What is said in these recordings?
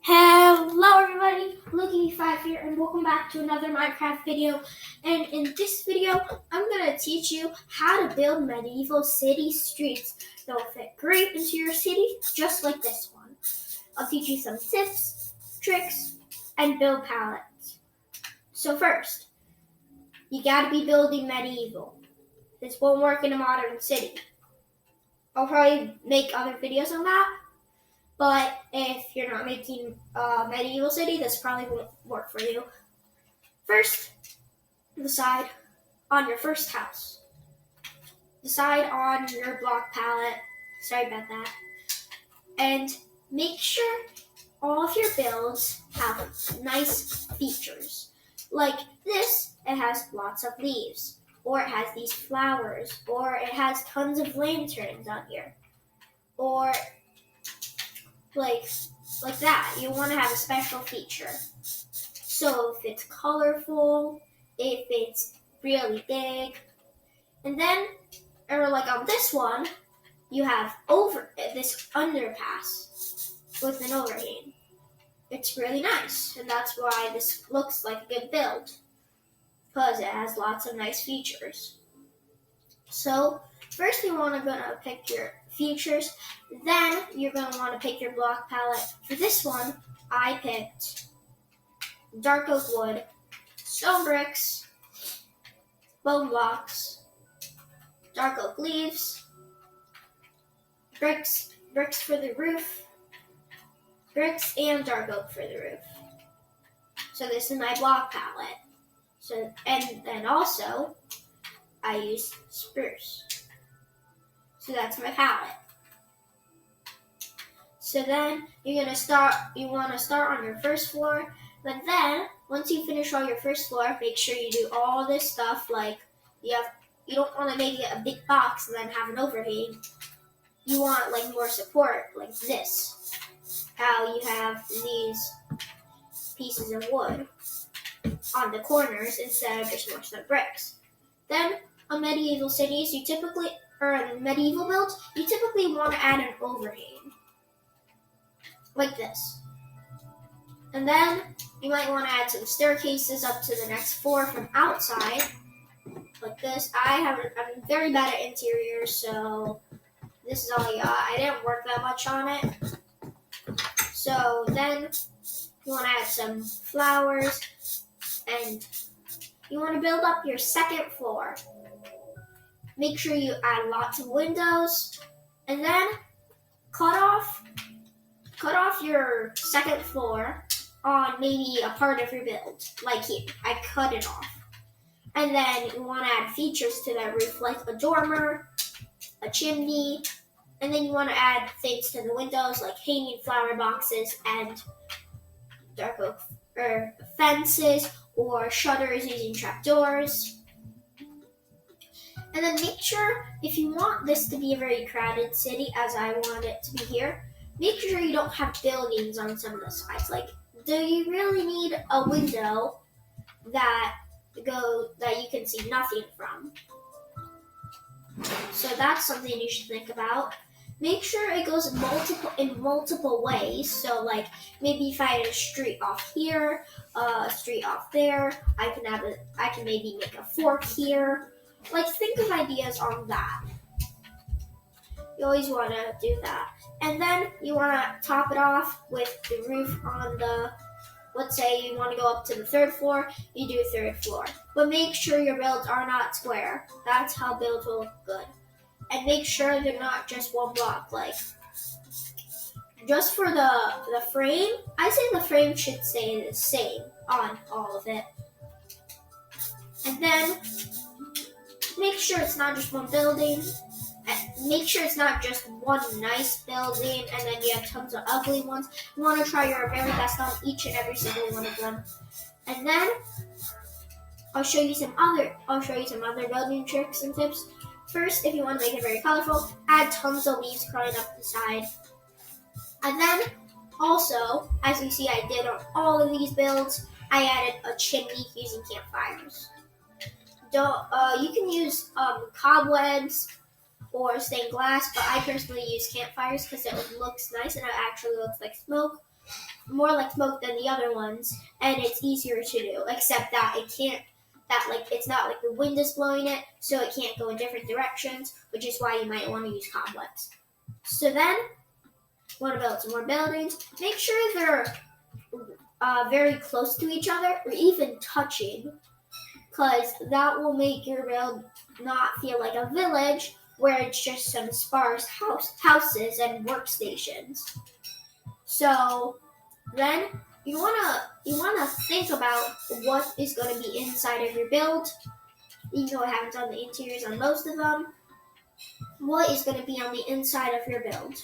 Hello everybody, Loki5 here and welcome back to another Minecraft video. And in this video, I'm going to teach you how to build medieval city streets that will fit great into your city, just like this one. I'll teach you some tips, tricks, and build palettes. So first, you got to be building medieval. This won't work in a modern city. I'll probably make other videos on that. But if you're not making a medieval city, this probably won't work for you. First, decide on your first house. Decide on your block palette. Sorry about that. And make sure all of your builds have nice features. Like this, it has lots of leaves. Or it has these flowers. Or it has tons of lanterns on here. Or like that. You want to have a special feature. So if it's colorful, if it's really big, and then, or like on this one, you have this underpass with an overhang. It's really nice, and that's why this looks like a good build, because it has lots of nice features. So first you want to pick your features, then you're going to want to pick your block palette. For this one, I picked dark oak wood, stone bricks, bone blocks, dark oak leaves, bricks for the roof, bricks and dark oak for the roof. So this is my block palette. So and then also I use spruce. So that's my palette. So then you want to start on your first floor, but then once you finish all your first floor, make sure you do all this stuff. Like you don't want to make it a big box and then have an overhang. You want like more support, like this. How you have these pieces of wood on the corners instead of just more stone bricks. Then on medieval cities, in medieval builds, you typically want to add an overhang, like this. And then you might want to add some staircases up to the next floor from outside, like this. I'm very bad at interiors, so this is all I got. I didn't work that much on it. So then you want to add some flowers, and you want to build up your second floor. Make sure you add lots of windows, and then cut off your second floor on maybe a part of your build, like here. I cut it off. And then you want to add features to that roof, like a dormer, a chimney, and then you want to add things to the windows, like hanging flower boxes and dark oak fences or shutters using trapdoors. And then make sure, if you want this to be a very crowded city, as I want it to be here, make sure you don't have buildings on some of the sides. Like, do you really need a window that you can see nothing from? So that's something you should think about. Make sure it goes in multiple ways. So like maybe if I had a street off here, a street off there, I can maybe make a fork here. Like think of ideas on that. You always want to do that. And then you want to top it off with the roof on let's say you want to go up to the third floor, you do third floor. But make sure your builds are not square. That's how builds will look good. And make sure they're not just one block. Like, just for the frame, I say the frame should stay the same on all of it. And then make sure it's not just one building. Make sure it's not just one nice building and then you have tons of ugly ones. You want to try your very best on each and every single one of them. And then I'll show you some other building tricks and tips. First, if you want to make it very colorful, add tons of leaves growing up the side. And then also, as you see I did on all of these builds, I added a chimney using campfires. You can use cobwebs or stained glass, but I personally use campfires because it looks nice and it actually looks like smoke. more like smoke than the other ones, and it's easier to do. Except that it's not like the wind is blowing it, so it can't go in different directions, which is why you might want to use cobwebs. So then, want to build some more buildings. Make sure they're very close to each other, or even touching, because that will make your build not feel like a village where it's just some sparse houses and workstations. So then you wanna think about what is going to be inside of your build. Even though I haven't done the interiors on most of them, what is going to be on the inside of your build?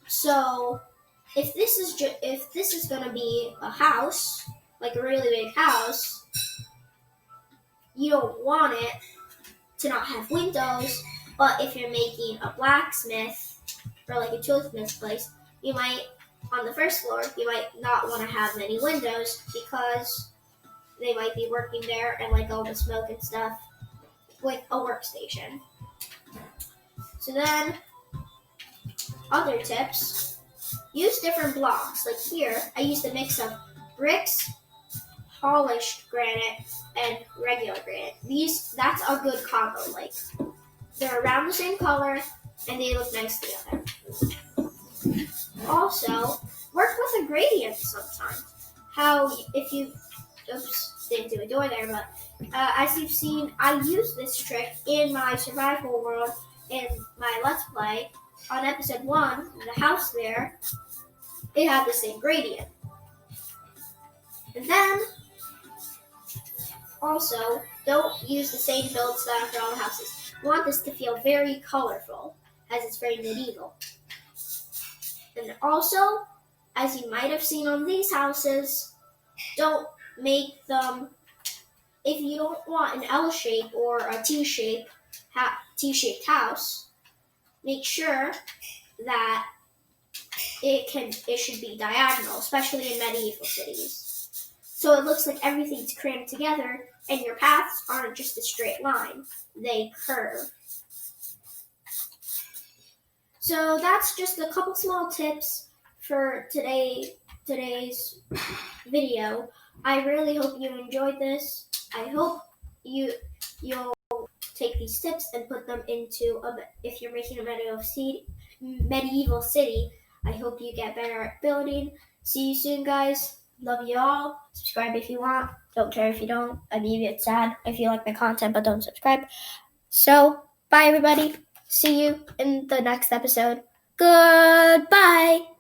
So if this is going to be a house, like a really big house, you don't want it to not have windows. But if you're making a blacksmith or like a toolsmith place, you might, on the first floor, you might not want to have many windows because they might be working there and like all the smoke and stuff with a workstation. So then, other tips, use different blocks. Like here, I used a mix of bricks, polished granite, and regular granite. That's a good combo. Like, they're around the same color, and they look nice together. Also, work with a gradient sometimes. Didn't do a door there, but as you've seen, I use this trick in my survival world in my Let's Play. On episode 1, the house there, it had the same gradient. And then, also, don't use the same build style for all the houses. You want this to feel very colorful, as it's very medieval. And also, as you might have seen on these houses, don't make them, if you don't want an L shape or a T-shaped house, make sure that it should be diagonal, especially in medieval cities. So it looks like everything's crammed together and your paths aren't just a straight line, they curve. So that's just a couple small tips for today's video. I really hope you enjoyed this. I hope you'll take these tips and put them into if you're making a medieval city. I hope you get better at building. See you soon, guys. Love you all. Subscribe if you want. Don't care if you don't. I mean, it's sad if you like my content but don't subscribe. So, bye everybody. See you in the next episode. Good.